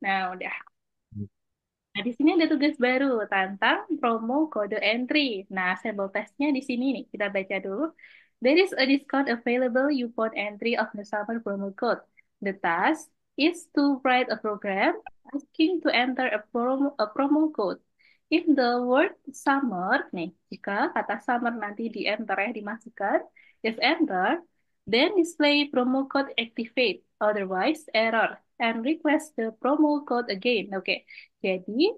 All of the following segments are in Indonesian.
Nah, udah. Nah, di sini ada tugas baru tentang promo kode entry. Nah, sample testnya di sini nih. Kita baca dulu. There is a discount available upon entry of the summer promo code. The task is to write a program asking to enter a promo code. If the word summer, nih, jika kata summer nanti di enter ya dimasukkan, if enter, then display promo code activate, otherwise error, and request the promo code again. Oke. Jadi,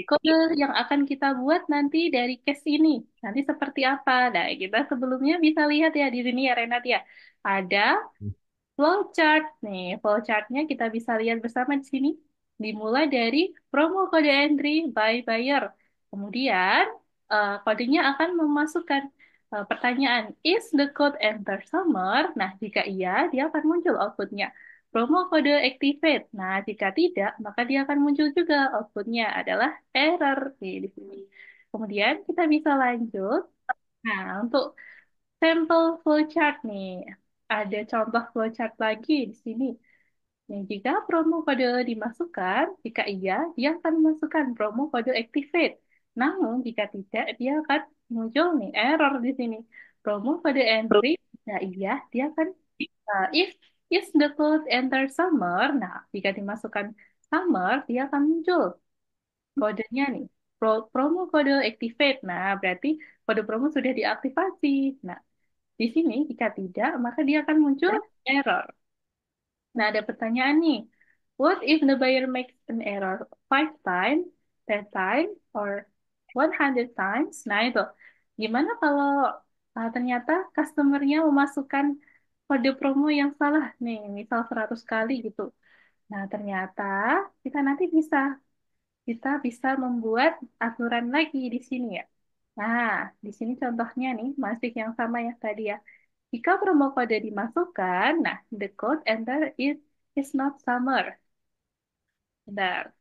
kode yang akan kita buat nanti dari case ini, nanti seperti apa? Nah, kita sebelumnya bisa lihat ya di sini ya Renat ya. Ada flowchart nih, flowchartnya kita bisa lihat bersama di sini. Dimulai dari promo kode entry by buyer. Kemudian kodenya akan memasukkan pertanyaan, is the code enter summer? Nah, jika iya, dia akan muncul outputnya. Promo kode activate. Nah, jika tidak, maka dia akan muncul juga outputnya adalah error di sini. Kemudian kita bisa lanjut. Nah, untuk sampel flowchart nih. Ada contoh flowchart lagi di sini. Nah, jika promo kode dimasukkan, jika iya, dia akan memasukkan promo kode activate. Namun, jika tidak, dia akan muncul nih error di sini. Promo kode entry, jika iya, dia akan if the code enter summer, nah, jika dimasukkan summer, dia akan muncul kodenya nih. Promo kode activate. Nah, berarti kode promo sudah diaktifasi. Nah, di sini jika tidak, maka dia akan muncul error. Nah, ada pertanyaan nih. What if the buyer makes an error 5 times, 10 times, or 100 times? Nah, itu. Gimana kalau ternyata customernya memasukkan kode promo yang salah nih, misal 100 kali gitu. Nah, ternyata kita nanti kita bisa membuat aturan lagi di sini ya. Nah, di sini contohnya nih, masih yang sama ya tadi ya. Jika promo kode dimasukkan, nah, the code enter is not summer. Bentar.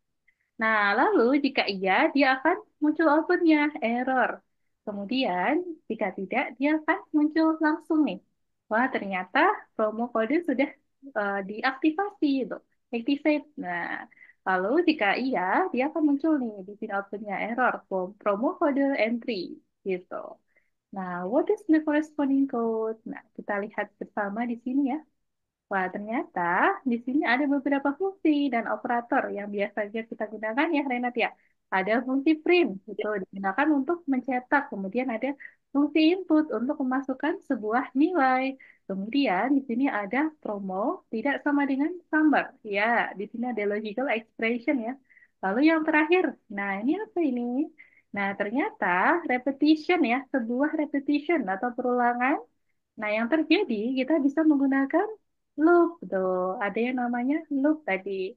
Nah, lalu jika iya, dia akan muncul outputnya, error. Kemudian, jika tidak, dia akan muncul langsung nih. Wah, ternyata promo kode sudah diaktifasi, itu, activate. Nah, lalu jika iya, dia akan muncul nih di sini outputnya error, promo kode entry, gitu. Nah, what is the corresponding code? Nah, kita lihat bersama di sini ya. Wah, ternyata di sini ada beberapa fungsi dan operator yang biasanya kita gunakan ya, Renat ya. Ada fungsi print, itu digunakan untuk mencetak. Kemudian ada fungsi input untuk memasukkan sebuah nilai. Kemudian di sini ada promo tidak sama dengan summer. Ya, di sini ada logical expression ya. Lalu yang terakhir, nah ini apa ini? Nah, ternyata repetition ya, sebuah repetition atau perulangan. Nah, yang terjadi kita bisa menggunakan loop tuh. Ada yang namanya loop tadi.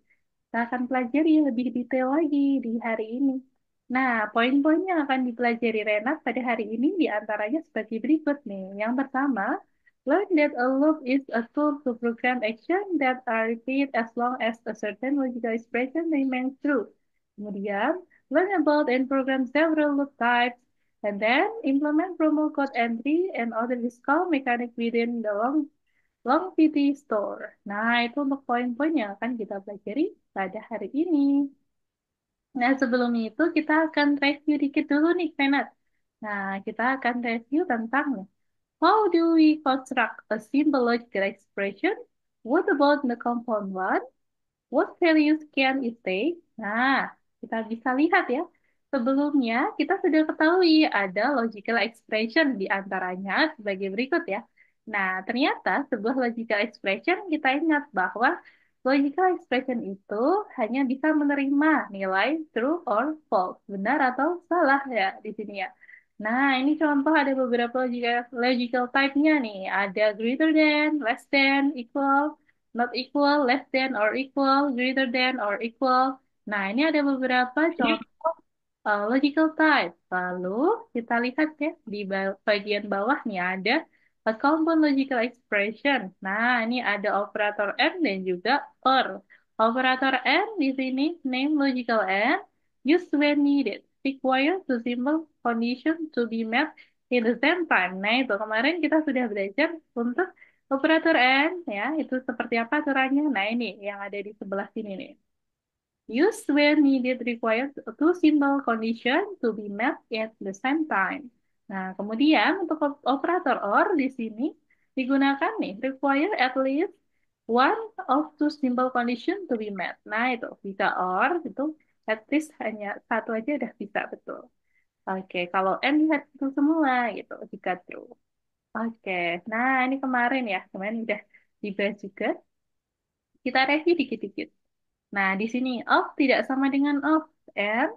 Kita akan pelajari lebih detail lagi di hari ini. Nah, poin-poin yang akan dipelajari Renat pada hari ini diantaranya sebagai berikut nih. Yang pertama, learn that a loop is a tool to program action that are repeated as long as a certain logical expression remains true. Kemudian, learn about and program several loop types. And then implement promo code entry and other discount mechanic within the long PT store. Nah, itu untuk poin-poin yang akan kita pelajari pada hari ini. Nah, sebelum itu kita akan review dikit dulu nih, Renat. Nah, kita akan review tentang how do we construct a simple logical expression? What about the compound one? What values can it take? Nah, kita bisa lihat ya. Sebelumnya kita sudah ketahui ada logical expression di antaranya sebagai berikut ya. Nah, ternyata sebuah logical expression kita ingat bahwa logical expression itu hanya bisa menerima nilai true or false, benar atau salah ya di sini ya. Nah, ini contoh ada beberapa logical type-nya nih. Ada greater than, less than, equal, not equal, less than or equal, greater than or equal. Nah, ini ada beberapa contoh logical type. Lalu kita lihat ya di bagian bawah nih ada a compound logical expression. Nah, ini ada operator and dan juga or. Operator and di sini name logical and used when needed. Require to simple condition to be met in the same time. Nah, itu kemarin kita sudah belajar untuk operator and ya, itu seperti apa aturannya. Nah, ini yang ada di sebelah sini nih. Use where needed require two simple conditions to be met at the same time. Nah, kemudian untuk operator OR di sini digunakan nih require at least one of two simple condition to be met. Nah, itu jika OR itu at least hanya satu aja udah bisa betul. Oke, kalau N lihat itu semua gitu jika true. Oke, nah ini kemarin udah dibahas juga. Kita review dikit-dikit. Nah, di sini of tidak sama dengan of, and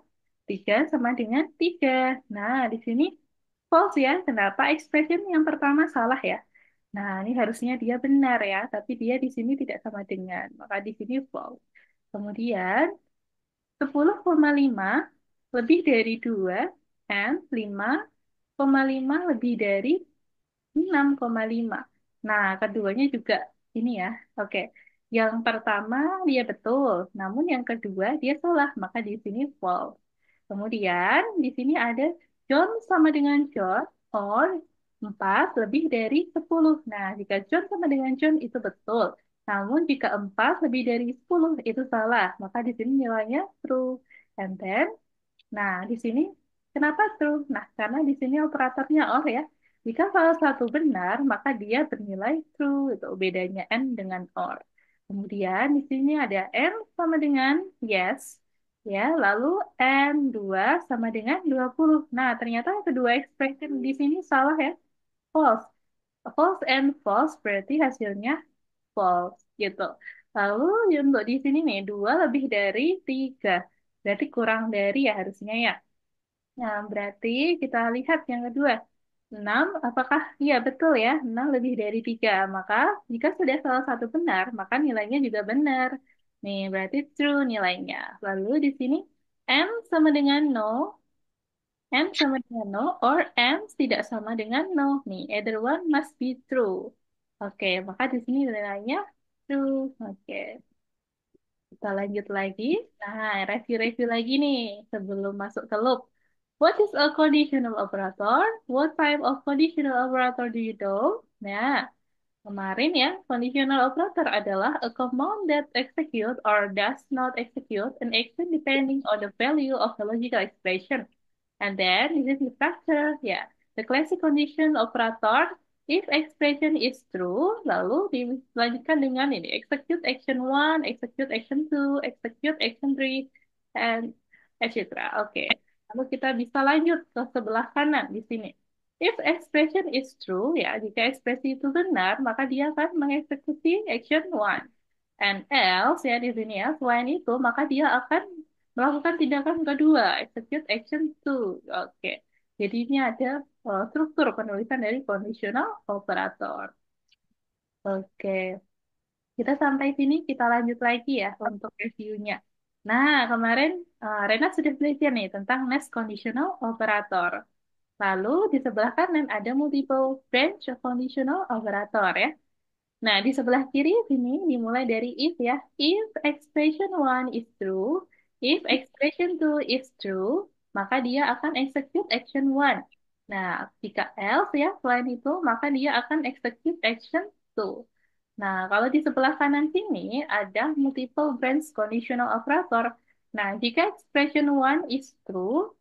3 sama dengan 3. Nah, di sini false ya. Kenapa? Expression yang pertama salah ya. Nah, ini harusnya dia benar ya, tapi dia di sini tidak sama dengan. Maka di sini false. Kemudian 10,5 lebih dari 2 and 5,5 lebih dari 6,5. Nah, keduanya juga ini ya. Oke. Yang pertama dia betul, namun yang kedua dia salah, maka di sini false. Kemudian di sini ada John sama dengan John or 4 lebih dari 10. Nah, jika John sama dengan John itu betul. Namun jika 4 lebih dari 10 itu salah, maka di sini nilainya true. And then nah, di sini kenapa true? Nah, karena di sini operatornya OR ya. Jika salah satu benar, maka dia bernilai true. Itu bedanya N dengan OR. Kemudian di sini ada N sama dengan yes. Ya, lalu N 2 sama dengan 20. Nah, ternyata kedua expression di sini salah ya. False. False and false berarti hasilnya false gitu. Lalu untuk di sini nih, 2 lebih dari 3. Berarti kurang dari ya harusnya ya. Nah, berarti kita lihat yang kedua. 6, apakah iya betul ya? 6 lebih dari 3. Maka jika sudah salah satu benar, maka nilainya juga benar. Nih, berarti true nilainya. Lalu di sini M sama dengan no, M sama dengan no, or M tidak sama dengan no. Nih, either one must be true. Oke, maka di sini nilainya true. Oke. Kita lanjut lagi. Nah, review-review lagi nih sebelum masuk ke loop. What is a conditional operator? What type of conditional operator do you know? Nah, kemarin ya, conditional operator adalah a command that execute or does not execute an action depending on the value of the logical expression. And then this is the structure. Ya, the classic condition operator if expression is true, lalu dilanjutkan dengan ini execute action one, execute action two, execute action three, and etc. Oke. Lalu kita bisa lanjut ke sebelah kanan di sini. If expression is true, ya, jika ekspresi itu benar, maka dia akan mengeksekusi action one. And else, ya di sini ya, selain itu, maka dia akan melakukan tindakan kedua, execute action two. Oke. Jadi ini ada struktur penulisan dari conditional operator. Oke. Kita sampai sini, kita lanjut lagi ya untuk reviewnya. Nah, kemarin Rena sudah belajar nih tentang next conditional operator. Lalu di sebelah kanan ada multiple branch conditional operator ya. Nah, di sebelah kiri sini dimulai dari if ya. If expression one is true, if expression two is true, maka dia akan execute action one. Nah, jika else ya, selain itu, maka dia akan execute action two. Nah, kalau di sebelah kanan sini ada multiple branch conditional operator. Nah, jika expression one is true,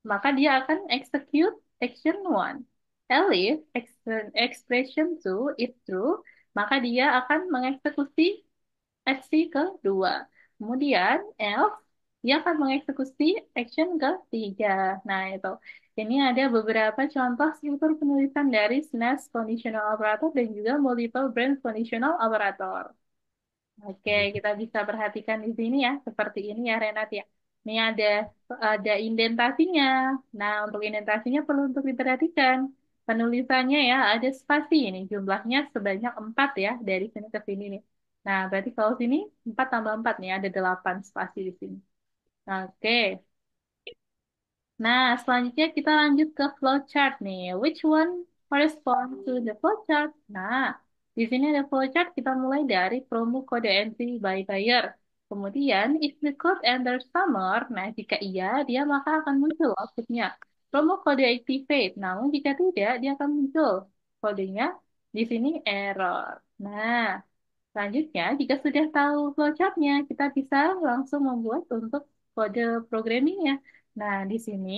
maka dia akan execute action one. Elif expression two is true, maka dia akan mengeksekusi aksi kedua. Kemudian else dia akan mengeksekusi action ketiga. Nah, itu. Ini ada beberapa contoh struktur penulisan dari SNES conditional operator dan juga multiple branch conditional operator. Oke, kita bisa perhatikan di sini ya, seperti ini ya Renat ya. Ini ada indentasinya. Nah, untuk indentasinya perlu untuk diperhatikan. Penulisannya ya, ada spasi ini. Jumlahnya sebanyak 4 ya, dari sini ke sini nih. Nah, berarti kalau sini 4 tambah 4 nih, ada 8 spasi di sini. Oke. Nah, selanjutnya kita lanjut ke flowchart nih. Which one correspond to the flowchart? Nah, di sini ada flowchart, kita mulai dari promo kode entry by buyer. Kemudian, if the code enters summer, nah jika iya, dia maka akan muncul outputnya. Promo kode activate, namun jika tidak, dia akan muncul kodenya di sini error. Nah, Selanjutnya, jika sudah tahu flowchartnya, kita bisa langsung membuat untuk kode programmingnya. Nah, di sini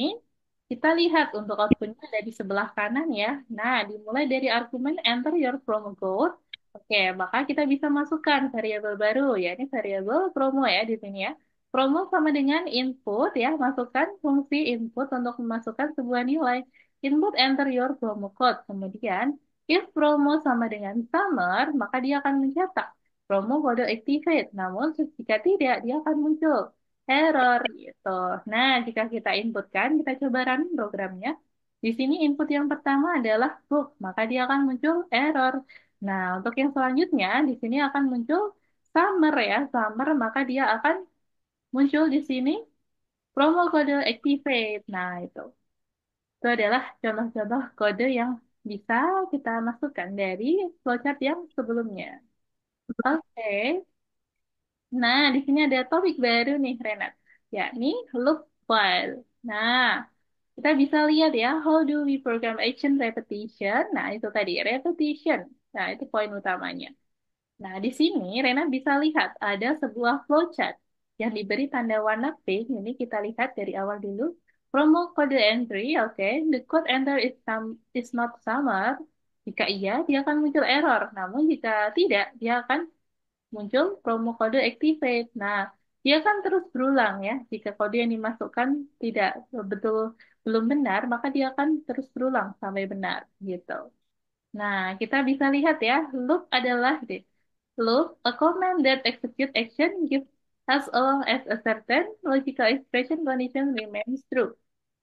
kita lihat untuk outputnya ada di sebelah kanan ya. Nah, dimulai dari argumen enter your promo code. Oke, maka kita bisa masukkan variabel baru, ya ini variabel promo ya di sini ya. Promo sama dengan input ya, masukkan fungsi input untuk memasukkan sebuah nilai. Input enter your promo code. Kemudian, if promo sama dengan summer, maka dia akan mencetak promo kode activate. Namun jika tidak, dia akan muncul error gitu. Nah, jika kita inputkan, kita coba run programnya. Di sini input yang pertama adalah book, maka dia akan muncul error. Nah, untuk yang selanjutnya, di sini akan muncul summer ya, summer, maka dia akan muncul di sini promo kode activate. Nah, itu adalah contoh-contoh kode yang bisa kita masukkan dari flowchart yang sebelumnya. Oke, nah di sini ada topik baru nih Renat, yakni loop while. Nah, kita bisa lihat ya, how do we program action repetition? Nah, itu tadi repetition. Nah, itu poin utamanya. Nah, di sini Rena bisa lihat ada sebuah flowchart yang diberi tanda warna pink. Ini kita lihat dari awal dulu. Promo kode entry, oke. The code enter is not summer. Jika iya, dia akan muncul error. Namun jika tidak, dia akan muncul promo kode activate. Nah, dia kan terus berulang ya. Jika kode yang dimasukkan tidak betul belum benar, maka dia akan terus berulang sampai benar gitu. Nah, kita bisa lihat ya, loop adalah loop, a command that execute action gives as long as a certain logical expression condition remains true.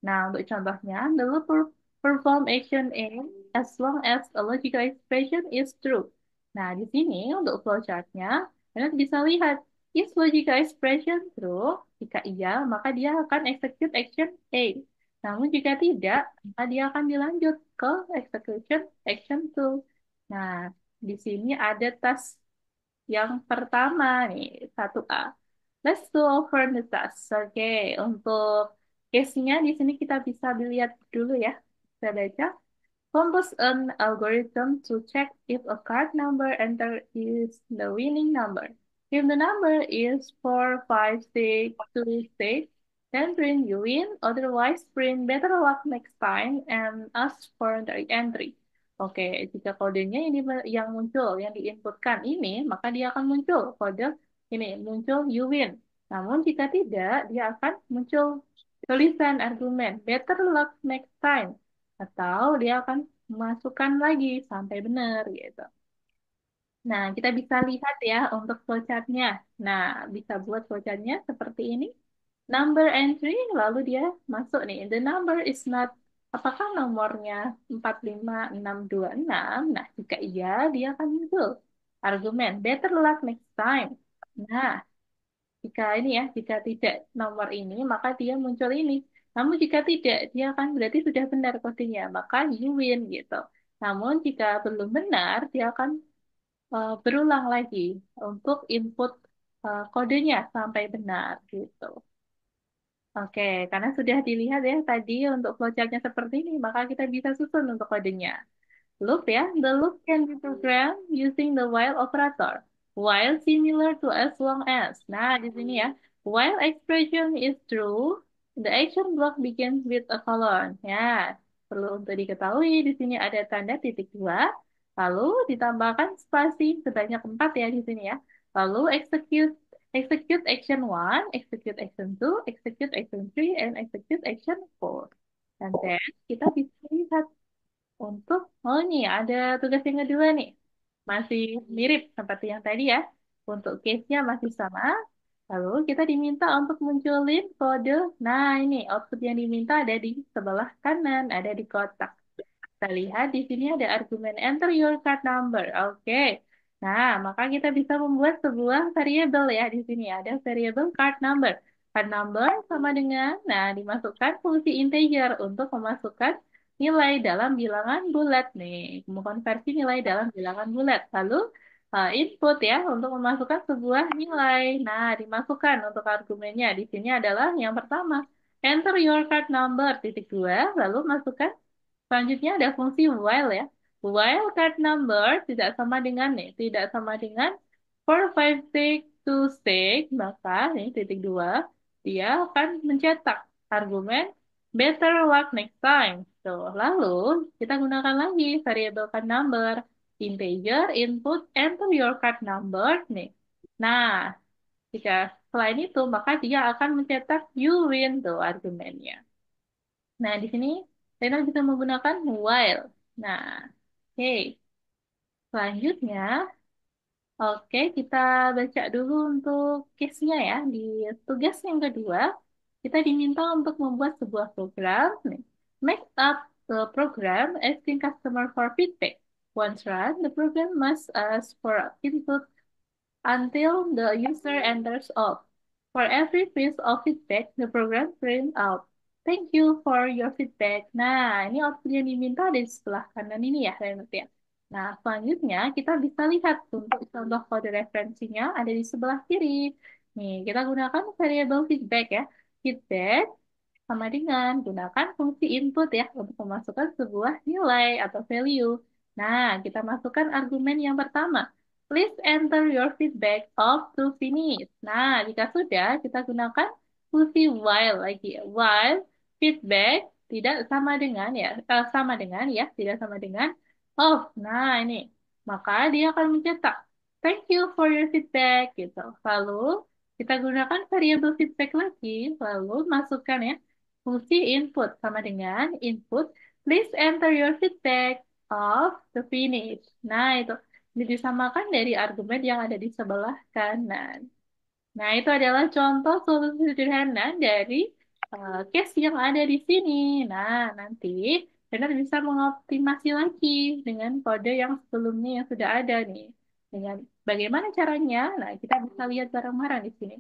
Nah, untuk contohnya, the loop perform action in as long as a logical expression is true. Nah, di sini untuk flowchartnya, kalian bisa lihat, is logical expression true? Jika iya, maka dia akan execute action A. Namun jika tidak, maka dia akan dilanjut ke execution action 2. Nah, di sini ada task yang pertama nih, 1A. Let's go over the task. Oke, untuk case-nya di sini kita bisa lihat dulu ya. Saya baca. Compose an algorithm to check if a card number entered is the winning number. If the number is 4, 5, 6, 2, 6, then print you win. Otherwise, print better luck next time and ask for the entry. Oke, jika kodenya ini yang muncul, yang diinputkan ini, maka dia akan muncul kode ini, muncul you win. Namun jika tidak, dia akan muncul tulisan argumen better luck next time atau dia akan memasukkan lagi sampai benar gitu. Nah, kita bisa lihat ya untuk flowchartnya. Nah, bisa buat flowchartnya seperti ini. Number entry, lalu dia masuk nih. The number is not, apakah nomornya 45626? Nah, jika iya, dia akan muncul argumen better luck next time. Nah, jika ini ya, jika tidak nomor ini, maka dia muncul ini. Namun jika tidak, dia akan berarti sudah benar kodenya, maka you win gitu. Namun jika belum benar, dia akan berulang lagi untuk input kodenya sampai benar gitu. Oke, karena sudah dilihat ya tadi untuk flowchartnya seperti ini, maka kita bisa susun untuk kodenya. Loop ya, the loop can be programmed using the while operator. While similar to as long as. Nah, di sini ya, while expression is true, the action block begins with a colon. Ya, perlu untuk diketahui di sini ada tanda titik dua, lalu ditambahkan spasi sebanyak 4 ya di sini ya. Lalu execute action one, execute action two, execute action three, and execute action four. Dan then kita bisa lihat untuk, oh ini ada tugas yang kedua nih. Masih mirip seperti yang tadi ya. Untuk case-nya masih sama. Lalu kita diminta untuk munculin kode. Nah ini output yang diminta ada di sebelah kanan, ada di kotak. Kita lihat di sini ada argumen enter your card number. Oke. Nah, maka kita bisa membuat sebuah variabel ya di sini ada variabel card number. Card number sama dengan nah dimasukkan fungsi integer untuk memasukkan nilai dalam bilangan bulat nih. Mengonversi nilai dalam bilangan bulat. Lalu input ya untuk memasukkan sebuah nilai. Nah, dimasukkan untuk argumennya di sini adalah yang pertama. Enter your card number titik dua, lalu masukkan. Selanjutnya ada fungsi while ya. While card number tidak sama dengan nih, tidak sama dengan For 5 tick to 6, maka ini titik 2, dia akan mencetak argumen better luck next time. Tuh, lalu kita gunakan lagi variable card number, integer input, enter your card number nih. Nah, jika selain itu, maka dia akan mencetak you win tuh argumennya. Nah, di sini Rena bisa menggunakan while. Nah, oke. Selanjutnya, oke, kita baca dulu untuk case-nya ya. Di tugas yang kedua, kita diminta untuk membuat sebuah program. Nih. Make up the program asking customer for feedback. Once run, the program must ask for input until the user enters off. For every piece of feedback, the program print out. Thank you for your feedback. Nah, ini output yang diminta di sebelah kanan ini ya, Renat ya. Nah, selanjutnya kita bisa lihat untuk contoh kode referensinya ada di sebelah kiri. Nih, kita gunakan variable feedback ya. Feedback sama dengan gunakan fungsi input ya untuk memasukkan sebuah nilai atau value. Nah, kita masukkan argumen yang pertama. Please enter your feedback up to finish. Nah, jika sudah, kita gunakan fungsi while lagi. While feedback tidak sama dengan ya, sama dengan ya, tidak sama dengan off. Nah, ini. Maka dia akan mencetak thank you for your feedback gitu. Lalu kita gunakan variable feedback lagi, lalu masukkan ya fungsi input sama dengan input please enter your feedback of the finish. Nah, itu ini disamakan dari argumen yang ada di sebelah kanan. Nah, itu adalah contoh solusi sederhana dari case yang ada di sini. Nah, nanti benar bisa mengoptimasi lagi dengan kode yang sebelumnya yang sudah ada nih. Dengan bagaimana caranya? Nah, kita bisa lihat bareng-bareng di sini.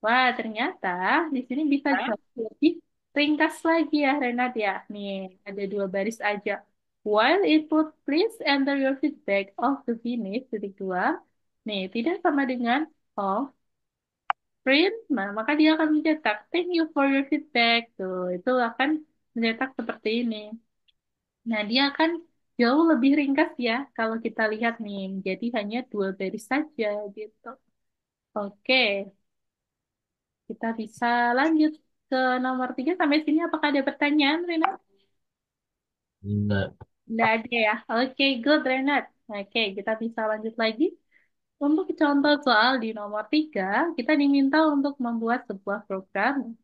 Wah, ternyata di sini bisa jauh lebih ringkas lagi ya, Renat ya. Nih, ada 2 baris aja. While input, please enter your feedback of the finish, titik 2. Nih, tidak sama dengan of print, nah, maka dia akan mencetak thank you for your feedback. Tuh, itu akan mencetak seperti ini. Nah, dia akan jauh lebih ringkas ya kalau kita lihat nih. Jadi hanya 2 baris saja gitu. Oke. Kita bisa lanjut ke nomor 3 sampai sini. Apakah ada pertanyaan, Renat? Enggak. Tidak ada ya. Oke, good, Renat. Oke, kita bisa lanjut lagi. Untuk contoh soal di nomor 3, kita diminta untuk membuat sebuah program.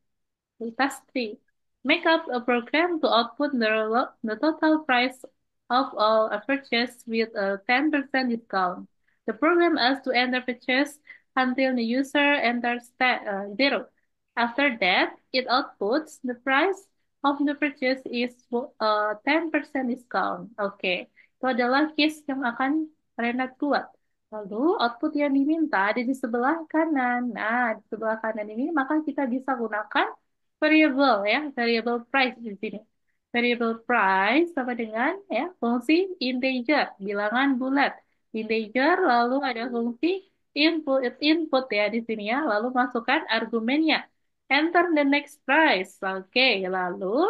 Task 3. Make up a program to output the total price of all a purchase with a 10% discount. The program has to enter purchase until the user enters 0. After that, it outputs the price of the purchase is 10% discount. Oke, itu adalah case yang akan Renat buat. Lalu output yang diminta ada di sebelah kanan. Nah, di sebelah kanan ini maka kita bisa gunakan variable ya, variable price di sini. Variable price sama dengan ya fungsi integer, bilangan bulat. Integer lalu ada fungsi input ya di sini ya, lalu masukkan argumennya. Enter the next price. Oke, lalu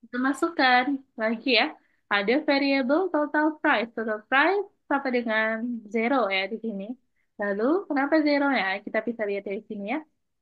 kita masukkan lagi ya. Ada variable total price. Total price sama dengan 0 ya di sini. Lalu kenapa 0 ya? Kita bisa lihat dari sini ya.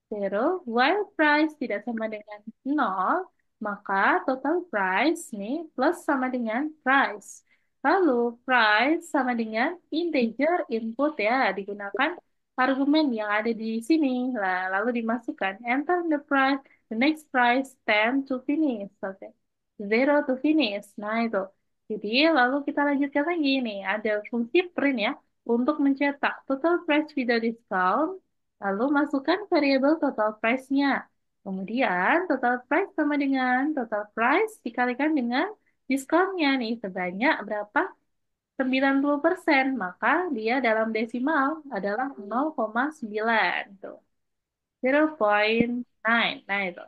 0, while price tidak sama dengan 0, maka total price nih plus sama dengan price. Lalu price sama dengan integer input ya, digunakan argumen yang ada di sini. Lah, lalu dimasukkan enter the price, the next price 10 to finish. Oke. 0 to finish. Nah, itu. Jadi, lalu kita lanjutkan lagi nih. Ada fungsi print ya. Untuk mencetak total price without discount. Lalu masukkan variabel total price-nya. Kemudian, total price sama dengan total price dikalikan dengan diskonnya nih. Sebanyak berapa? 90%. Maka dia dalam desimal adalah 0,9. Tuh. 0,9. Nah, itu.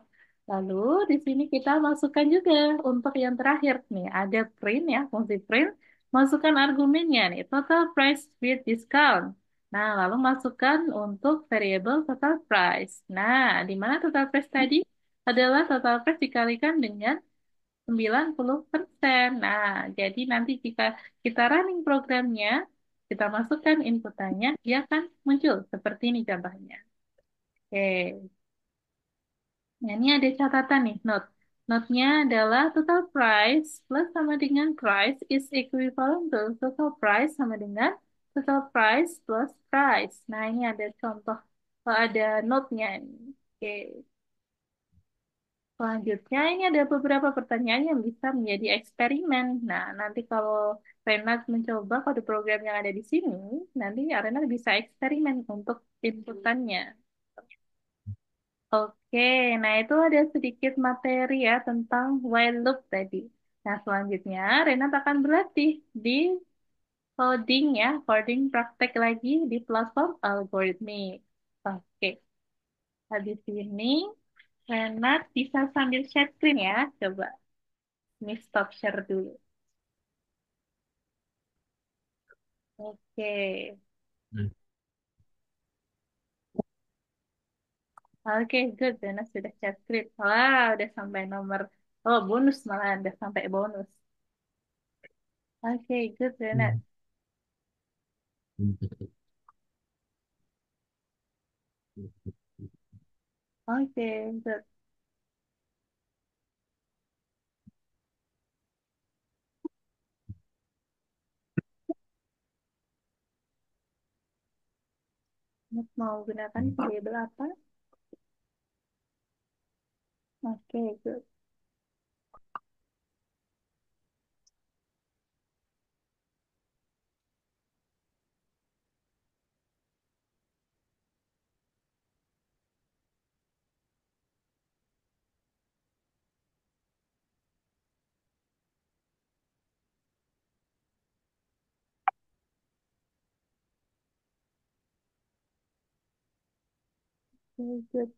Lalu di sini kita masukkan juga untuk yang terakhir nih, ada print ya, fungsi print. Masukkan argumennya nih, total price with discount. Nah, lalu masukkan untuk variable total price. Nah, di mana total price tadi adalah total price dikalikan dengan 90%. Nah, jadi nanti jika kita running programnya, Kita masukkan inputannya, dia akan muncul seperti ini contohnya. Oke, nah ini ada catatan nih, note. Note-nya adalah total price plus sama dengan price is equivalent to total price sama dengan total price plus price. Nah, ini ada contoh, ada note-nya ini. Oke. Selanjutnya, ini ada beberapa pertanyaan yang bisa menjadi eksperimen. Nah, nanti kalau Renat mencoba kode program yang ada di sini, nanti Renat bisa eksperimen untuk inputannya. Oke, nah itu ada sedikit materi ya tentang while loop tadi. Nah, selanjutnya Renat akan berlatih di coding ya, coding praktek lagi di platform algoritmik. Oke, habis ini Renat bisa sambil share screen ya, coba. Ini stop share dulu. Oke, Hmm. oke, good. Renat sudah share screen. Wah, udah sampai nomor, oh bonus malah, udah sampai bonus. Oke, good Renat. Hmm. Hmm. Oke, good. Mau gunakan variabel apa? Oke, good. Oke, good.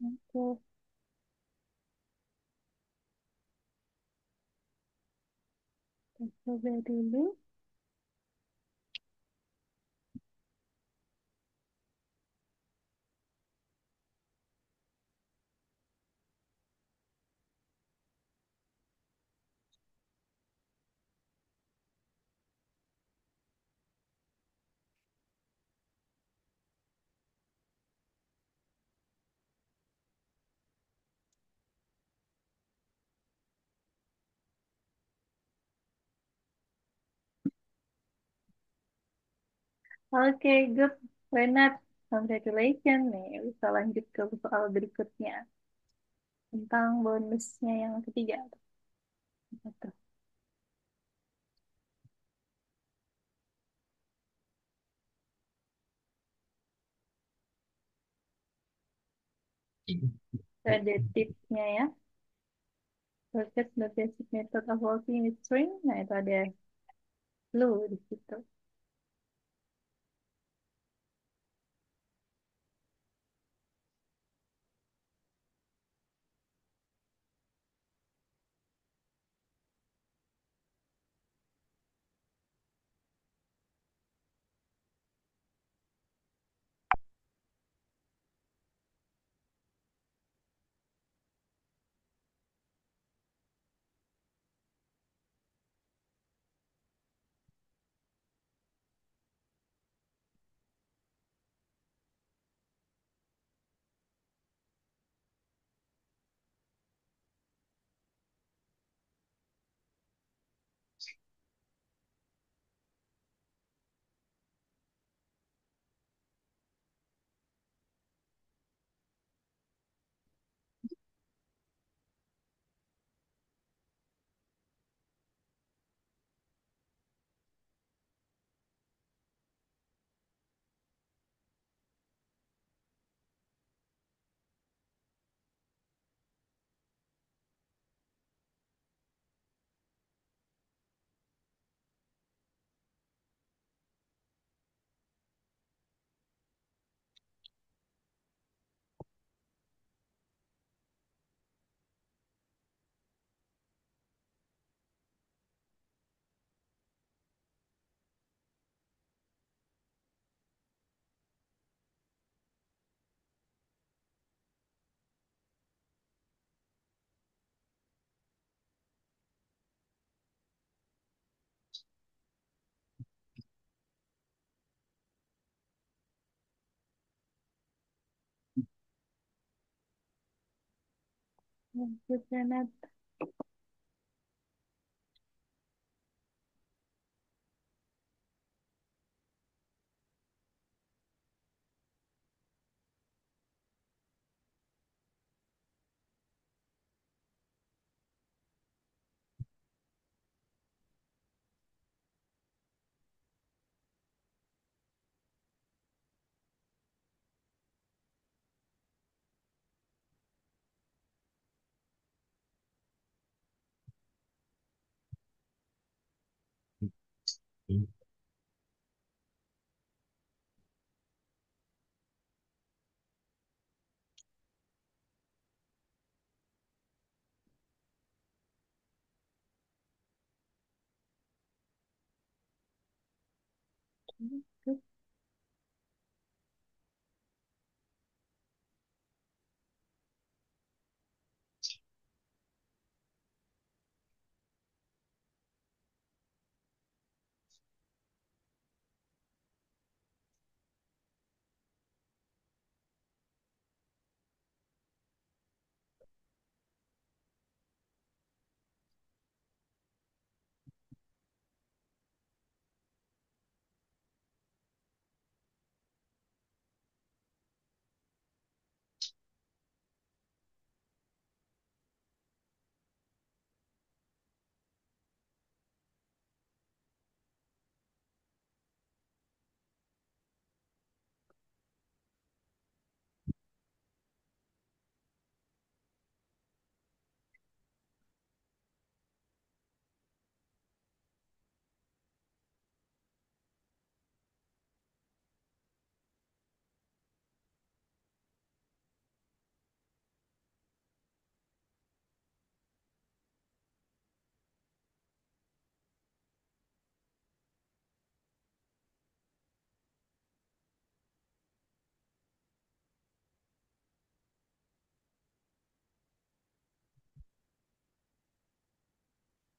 Oke, kita coba dulu. Oke, good. Renat, congratulations nih. Bisa lanjut ke soal berikutnya. Tentang bonusnya yang ketiga. Apa tuh? Ada tipsnya ya. Proses the basic method of working with string. Nah, itu ada clue di situ. Good, Renat. Good,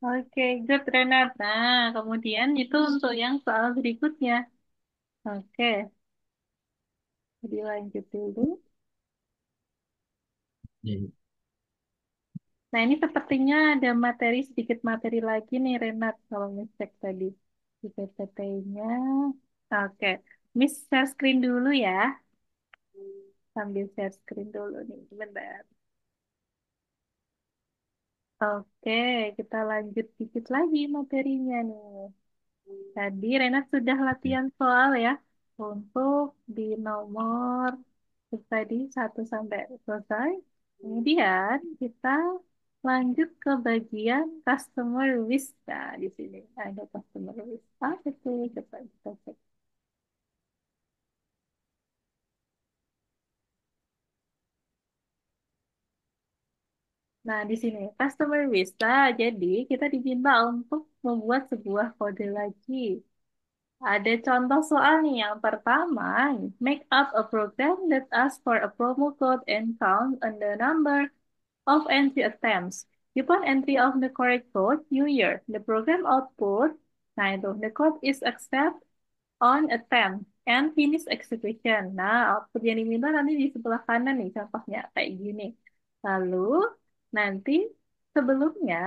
oke, good, Renat. Nah, kemudian itu untuk yang soal berikutnya. Oke, dilanjut dulu. Hmm. Nah, ini sepertinya ada materi, sedikit materi lagi nih, Renat, kalau ngecek tadi di PPT-nya. Oke, Miss share screen dulu ya. Sambil share screen dulu nih, bentar. Oke, kita lanjut dikit lagi materinya nih. Tadi Renat sudah latihan soal ya untuk di nomor tadi 1 sampai selesai. Kemudian kita lanjut ke bagian customer list. Nah, di sini ada customer list. Apa itu? Coba kita cek. Nah, di sini customer list. Nah, jadi kita diminta untuk membuat sebuah kode lagi. Ada contoh soal nih. Yang pertama, make up a program that asks for a promo code and count on the number of entry attempts. Upon entry of the correct code, new year, the program output, nah itu, the code is accepted on attempt and finish execution. Nah, output yang diminta nanti di sebelah kanan nih, contohnya kayak gini. Lalu, nanti sebelumnya,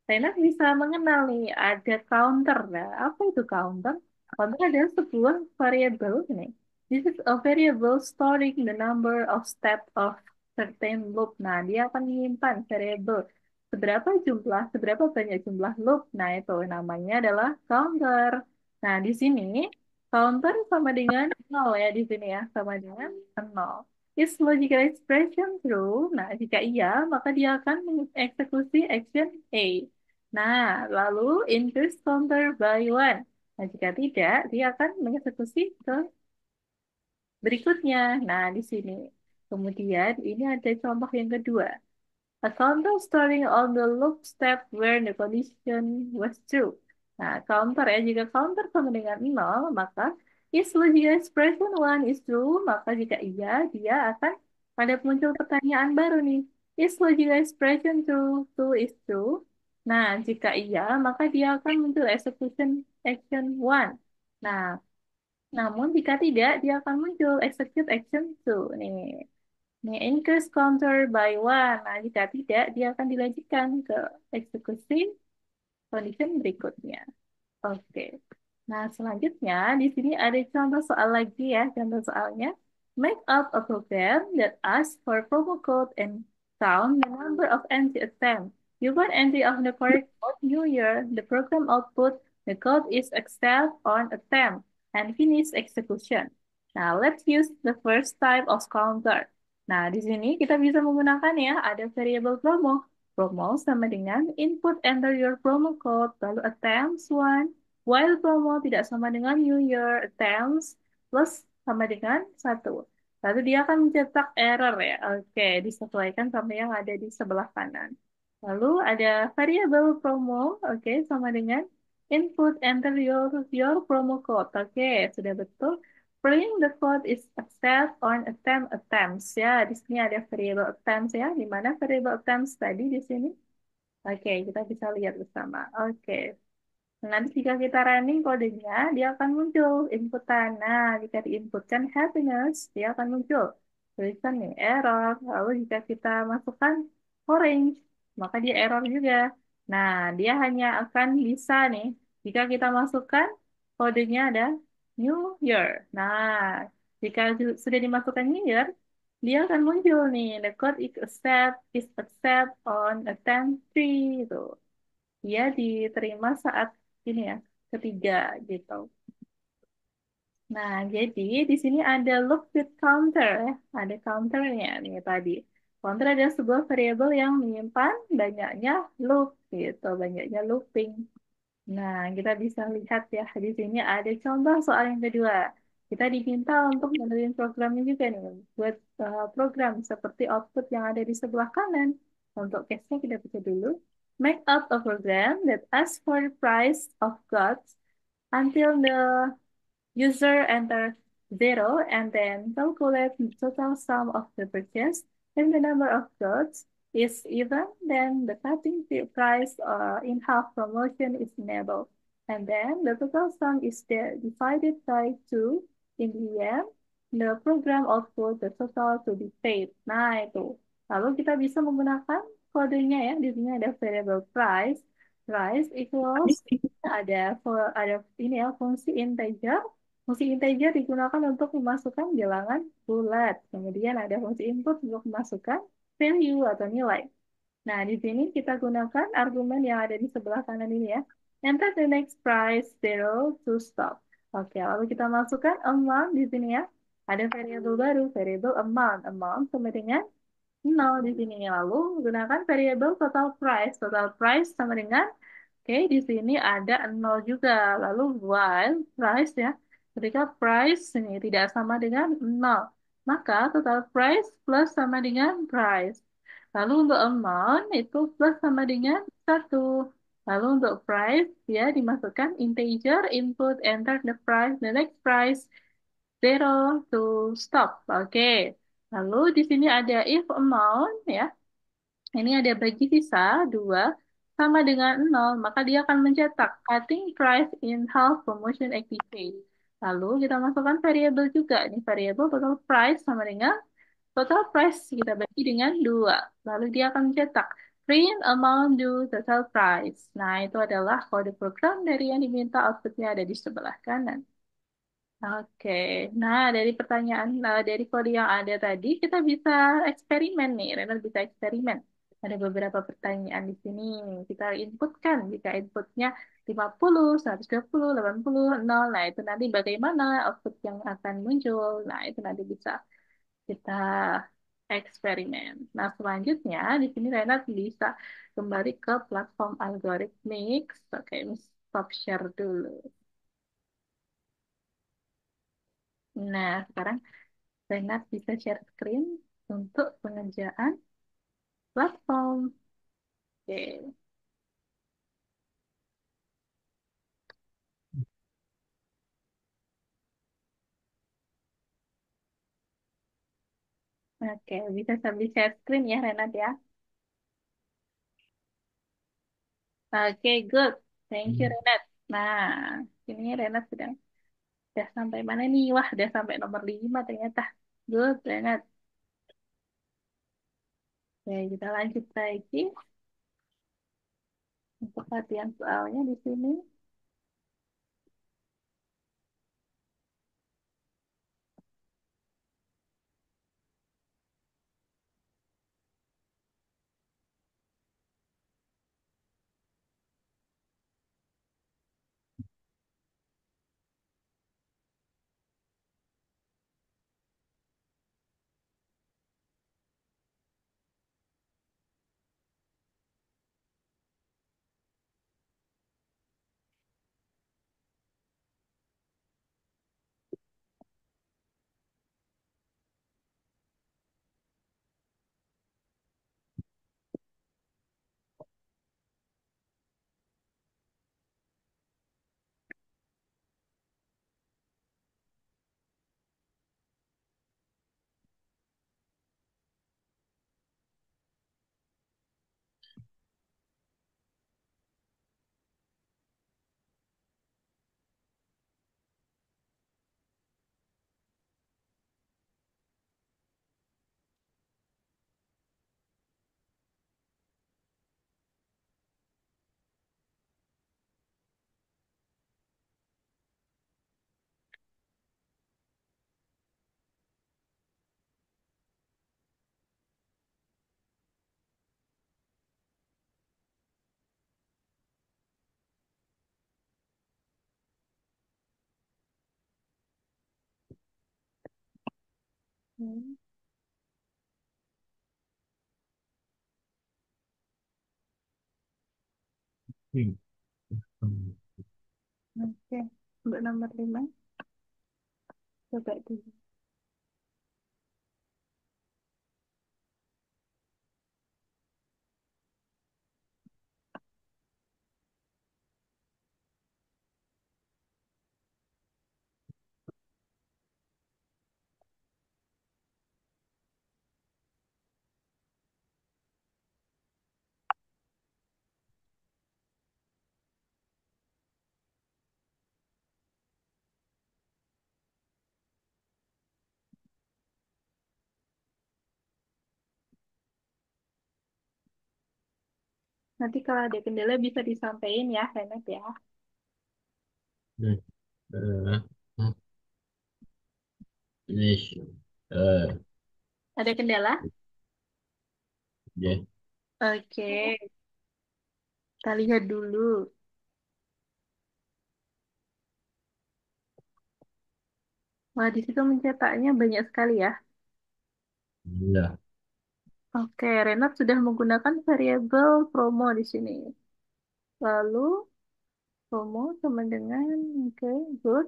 Renat bisa mengenal nih, ada counter. Nah, apa itu counter? Counter adalah sebuah variable ini. This is a variable storing the number of steps of certain loop. Nah, dia akan menyimpan variable seberapa banyak jumlah loop. Nah, itu namanya adalah counter. Nah, di sini counter sama dengan nol ya di sini ya, sama dengan nol. Is logical expression true? Nah, jika iya, maka dia akan mengeksekusi action A. Nah, lalu increase counter by one. Nah, jika tidak, dia akan mengeksekusi ke berikutnya. Nah, di sini. Kemudian, ini ada contoh yang kedua. A counter storing on the loop step where the condition was true. Nah, counter ya, jika counter sama dengan nol, maka is logical expression one is true, maka jika iya, dia akan ada muncul pertanyaan baru nih. Is logical expression true? Two is true. Nah, jika iya, maka dia akan muncul execution action one. Nah, namun jika tidak, dia akan muncul execute action two nih. May increase counter by one. Nah, jika tidak, dia akan dilanjutkan ke eksekusi condition berikutnya. Oke. Nah, selanjutnya di sini ada contoh soal lagi ya. Contoh soalnya, make up a program that asks for promo code and count the number of entry attempts. You want entry of the correct code, new year, the program output, the code is accept on attempt and finish execution. Now, let's use the first type of counter. Nah, di sini kita bisa menggunakan ya, ada variable promo. Promo sama dengan input enter your promo code, lalu attempts one, while promo tidak sama dengan new year, attempts plus sama dengan satu. Lalu dia akan mencetak error ya. Oke, disesuaikan sama yang ada di sebelah kanan. Lalu ada variable promo, oke, sama dengan input enter your promo code. Oke, sudah betul. Print the code is accept on attempt attempts ya. Di sini ada variable attempts ya. Di mana variable attempts tadi di sini? Oke, kita bisa lihat bersama. Oke. Nanti jika kita running kodenya, dia akan muncul inputan. Nah, jika diinputkan happiness, dia akan muncul tulisan nih error. Lalu jika kita masukkan orange, maka dia error juga. Nah, dia hanya akan bisa nih jika kita masukkan kodenya ada new year. Nah, jika sudah dimasukkan new year, dia akan muncul nih the code is accept on attempt 3 itu. Dia diterima saat ini ya, ketiga gitu. Nah, jadi di sini ada loop with counter ya. Ada counternya nih tadi. Counter adalah sebuah variabel yang menyimpan banyaknya loop gitu, banyaknya looping. Nah, kita bisa lihat ya, di sini ada contoh soal yang kedua. Kita diminta untuk menulis programnya juga nih, buat program seperti output yang ada di sebelah kanan. Untuk case-nya kita baca dulu. Make up a program that asks for the price of goods until the user enter zero and then calculate the total sum of the purchase. If the number of goods is even, then the cutting price in half promotion is enabled. And then the total sum is divided by 2 in the end. The program output the total to be paid. Nah, itu. Lalu kita bisa menggunakan kodenya ya. Di sini ada variable price. Price equals ada ini ya fungsi integer. Fungsi integer digunakan untuk memasukkan bilangan bulat. Kemudian ada fungsi input untuk memasukkan value atau nilai. Nah, di sini kita gunakan argumen yang ada di sebelah kanan ini ya. Enter the next price zero to stop. Oke, lalu kita masukkan amount di sini ya. Ada variabel baru, variabel amount. Amount sama dengan nol di sini. Lalu gunakan variabel total price. Total price sama dengan, oke, di sini ada nol juga. Lalu while price ya. Ketika price ini tidak sama dengan nol, maka total price plus sama dengan price. Lalu untuk amount itu plus sama dengan satu. Lalu untuk price ya dimasukkan integer input enter the price the next price zero to stop. Oke. Lalu di sini ada if amount ya. Ini ada bagi sisa 2 sama dengan nol, maka dia akan mencetak cutting price in half promotion activate. Lalu kita masukkan variabel juga. Ini variabel total price sama dengan total price kita bagi dengan 2. Lalu dia akan mencetak print amount due total price. Nah, itu adalah kode program dari yang diminta outputnya ada di sebelah kanan. Oke, nah dari kode yang ada tadi kita bisa eksperimen nih, Renal bisa eksperimen. Ada beberapa pertanyaan di sini kita inputkan. Jika inputnya 50, 120, 80, 0, nah itu nanti bagaimana output yang akan muncul. Nah itu nanti bisa kita eksperimen. Nah selanjutnya di sini Renat bisa kembali ke platform algorithmic. Oke, stop share dulu. Nah, sekarang Renat bisa share screen untuk pengerjaan platform. Oke, oke, bisa sambil share screen ya Renat ya. Oke, good. Thank you Hmm. Renat. Nah, ini Renat sudah sampai mana nih? Wah, sudah sampai nomor 5 ternyata. Good, Renat. Oke, kita lanjut lagi untuk latihan soalnya di sini. Hmm, Hmm. Hmm. Oke, untuk nomor 5, coba dulu. Nanti kalau ada kendala bisa disampaikan ya, Renat ya. Hmm. Hmm. Ini Ada kendala? ya. Oke, kita lihat dulu. Wah, di situ mencetaknya banyak sekali ya. Iya. Oke, Renat sudah menggunakan variabel promo di sini. Lalu promo sama dengan, oke, good.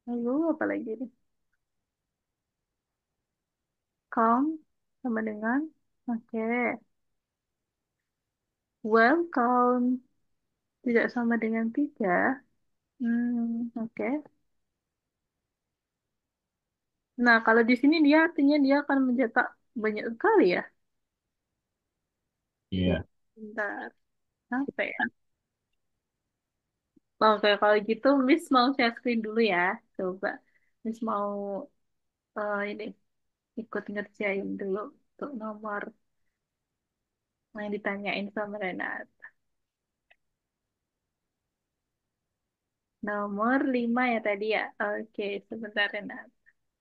Lalu apa lagi nih? Count sama dengan, oke. Well, count tidak sama dengan 3. Oke. Nah, kalau di sini dia artinya dia akan mencetak banyak sekali ya. Iya. Bentar, apa ya? Oke, kalau gitu Miss mau share screen dulu ya. Coba. Miss mau ini ikut ngerjain dulu untuk nomor yang ditanyain sama Renat. Nomor 5 ya tadi ya. Oke, sebentar Renat.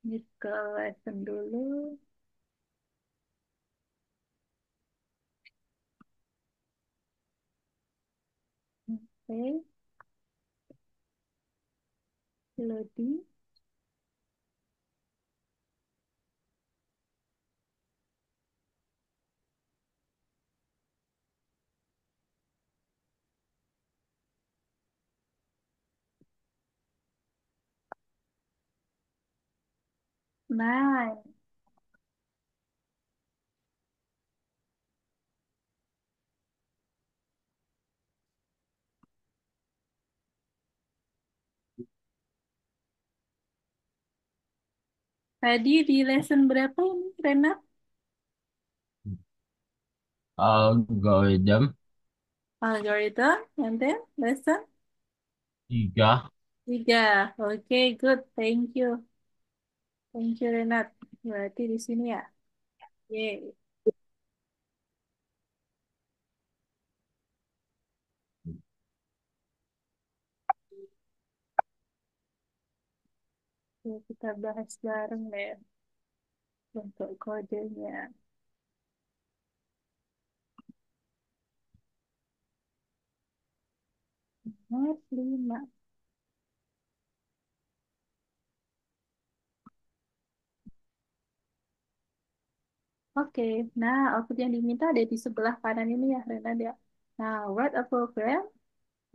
Miss ke lesson dulu. Oke, loading. Nah, tadi di lesson berapa ini Renat? Algoritma Algorithm, and then lesson 3. 3. Oke, good. Thank you. Thank you, Renat. Berarti di sini ya. Yeay. Oke, kita bahas bareng deh untuk kodenya. Nomor 5. Oke, nah output yang diminta ada di sebelah kanan ini ya, Renan ya. Nah, write a program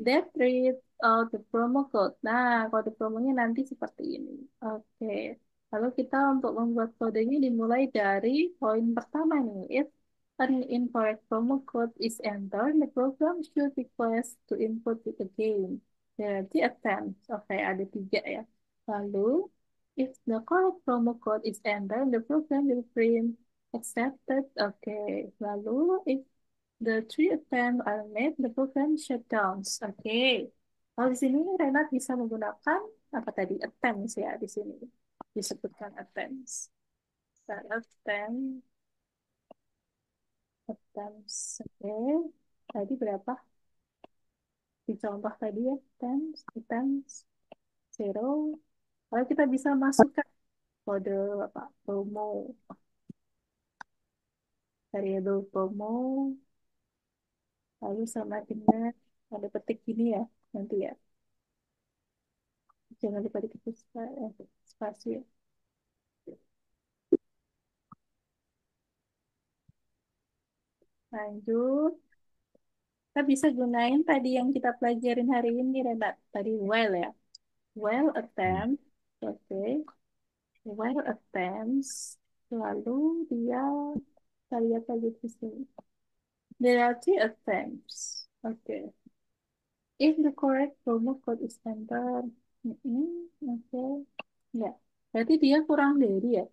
that reads out the promo code. Nah, kode promonya nanti seperti ini. Oke, lalu kita untuk membuat kodenya dimulai dari poin pertama nih. If an incorrect promo code is entered, the program should request to input it again. Berarti attempts. Oke, ada 3 ya. Lalu, if the correct promo code is entered, the program will print accepted. Oke, lalu if the three attempts are made, the program shutdowns. Oke. Kalau di sini Renat bisa menggunakan apa tadi? Attempts ya di sini. Disebutkan attempts. Nah, attempts. Oke. Tadi berapa? Di contoh tadi ya, attempts, zero. Lalu kita bisa masukkan kode apa? Promo, variable promo, lalu sama dengan ada petik gini ya, nanti ya. Jangan lupa diketik spasi ya. Lanjut. Kita bisa gunain tadi yang kita pelajarin hari ini, Renat. Tadi while ya. While Hmm. attempt. Oke. While attempts. Lalu dia, kita lihat lagi di sini. There are three attempts. Oke. If the correct promo code is entered. Oke. Ya. Berarti dia kurang dari ya.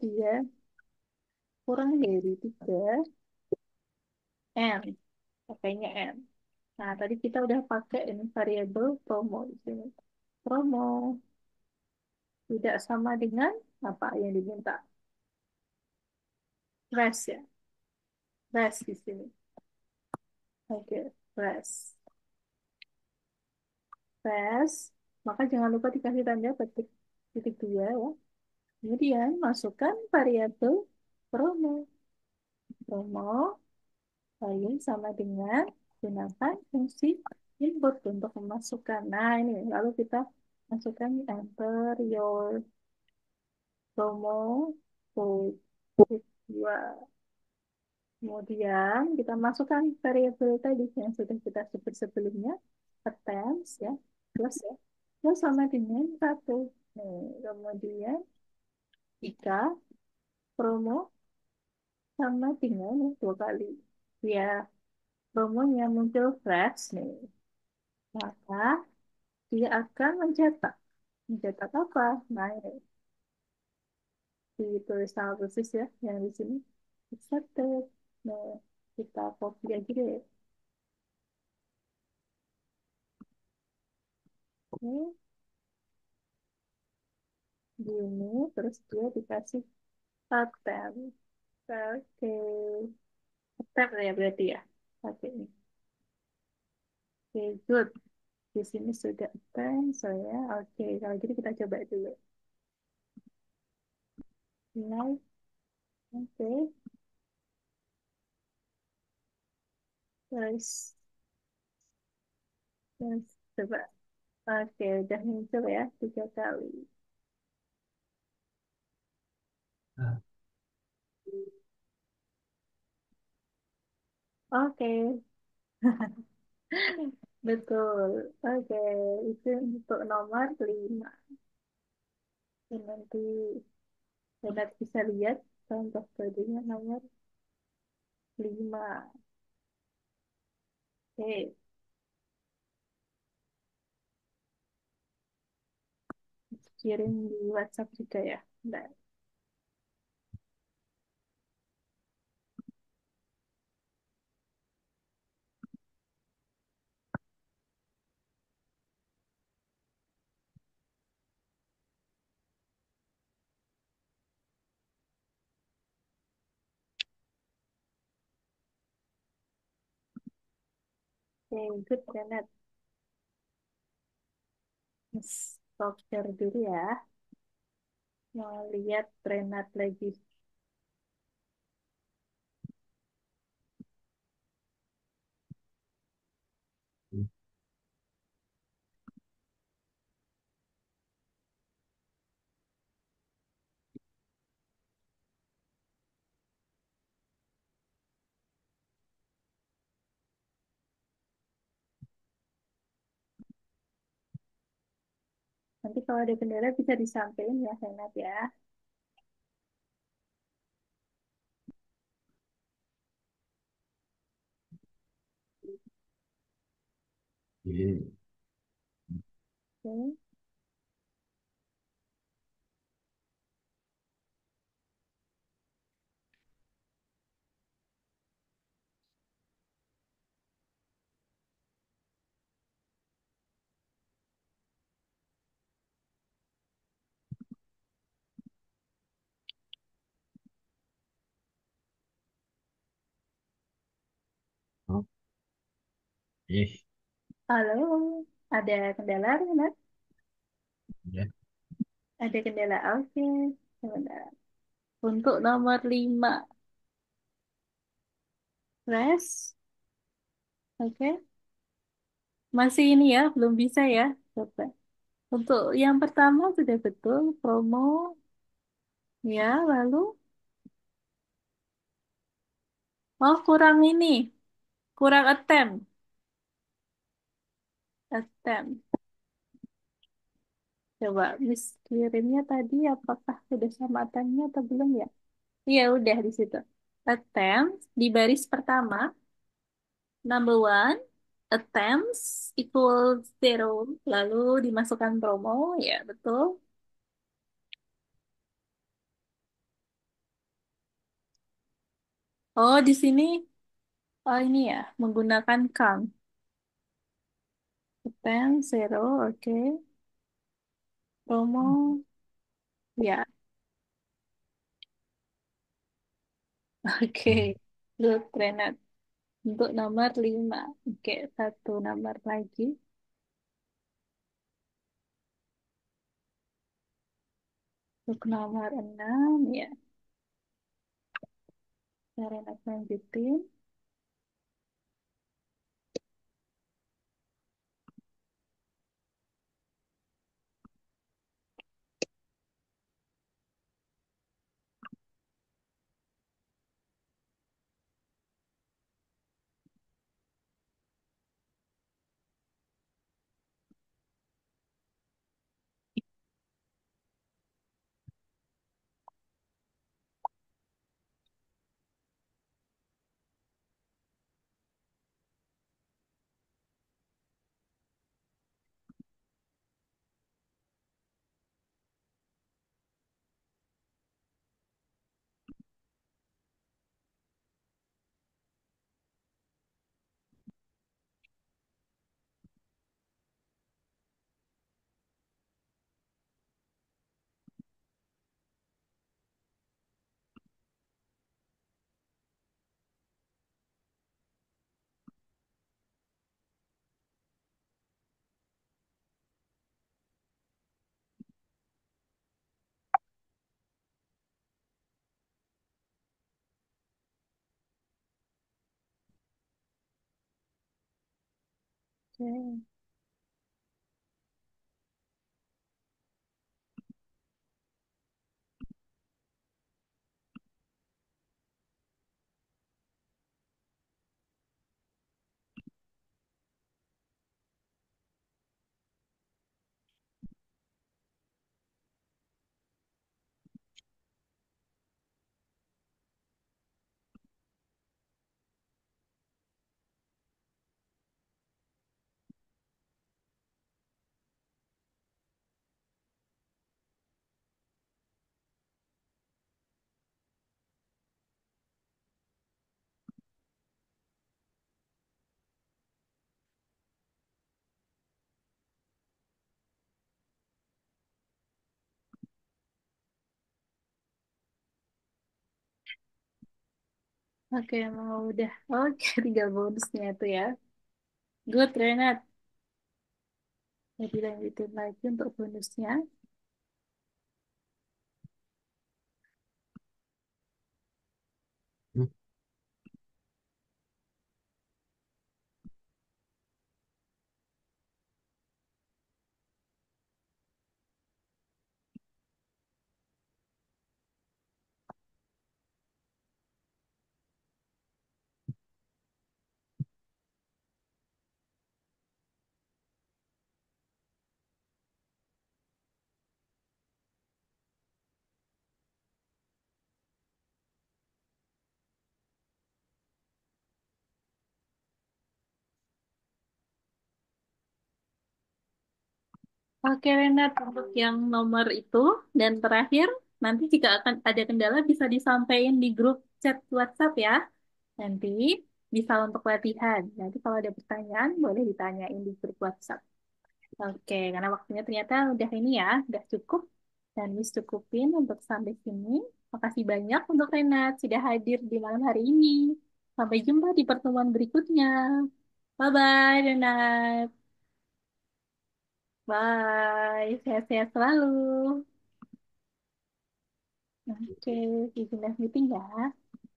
Dia kurang dari 3 N. Pakainya N. Nah, tadi kita udah pakai ini variabel promo di sini. Promo tidak sama dengan apa yang diminta. Press ya. Press di sini. Oke, press. Press. Maka jangan lupa dikasih tanda petik titik 2 ya. Kemudian masukkan variabel promo. Promo lalu sama dengan gunakan fungsi input untuk memasukkan. Nah, ini lalu kita masukkan enter your promo code. Dua. Kemudian kita masukkan variabel tadi yang sudah kita sebut sebelumnya, attempts ya, plus ya, plus sama dengan 1. Nih, kemudian jika promo sama dengan nih, 2 kali. Ya, promonya muncul flash nih, maka dia akan mencetak. Mencetak apa? Nah, ini ditulis sama persis ya, yang di sini. Accepted. Nah, kita copy aja deh. Oke. Gini terus dia dikasih paten. Oke, paten ya berarti ya. Oke, oke, good. Di sini sudah paten saya. Oke, kalau gitu kita coba dulu. Like, oke, terus terus coba. Oke, udah muncul ya 3 kali. Oke, betul. Oke, itu untuk nomor 5. Dan nanti Renat bisa lihat contoh kodenya nomor 5. Oke, kirim di WhatsApp juga ya. Bentar. Oke, good, Renat. Yes. Stop share dulu ya. Mau lihat Renat lagi. Nanti kalau ada kendala bisa disampaikan ya, Renat ya. Oke. Oke. Oke. Halo, ada kendala, Renat? Ya. Ada kendala, oke. Sebentar. Untuk nomor 5, Res, oke. Masih ini ya, belum bisa ya. Coba. Untuk yang pertama sudah betul, promo, ya, lalu, oh kurang ini, kurang attempt. Coba, Miss kirimnya tadi apakah sudah sama attempt atau belum ya? Iya, udah di situ. Attempt, di baris pertama, number one, attempts equals zero, lalu dimasukkan promo, ya betul. Oh, di sini, oh ini ya, menggunakan count. Attempt, zero, oke. Promo, ya, oke. Good, Renat. Untuk nomor 5. Oke, satu nomor lagi. Untuk nomor 6 ya. Cara nak lanjutin. Oke, oke, mau udah. Oke, tinggal bonusnya itu ya. Good, Renat. Jadi lanjutin lagi untuk bonusnya. Hmm. Oke, Renat, untuk yang nomor itu dan terakhir, nanti jika akan ada kendala bisa disampaikan di grup chat WhatsApp ya. Nanti bisa untuk latihan. Nanti kalau ada pertanyaan boleh ditanyain di grup WhatsApp. Oke, karena waktunya ternyata udah ini ya, udah cukup. Dan Miss cukupin untuk sampai sini. Makasih banyak untuk Renat sudah hadir di malam hari ini. Sampai jumpa di pertemuan berikutnya. Bye-bye, Renat. Bye. Sehat-sehat selalu. Oke, izin meeting ya.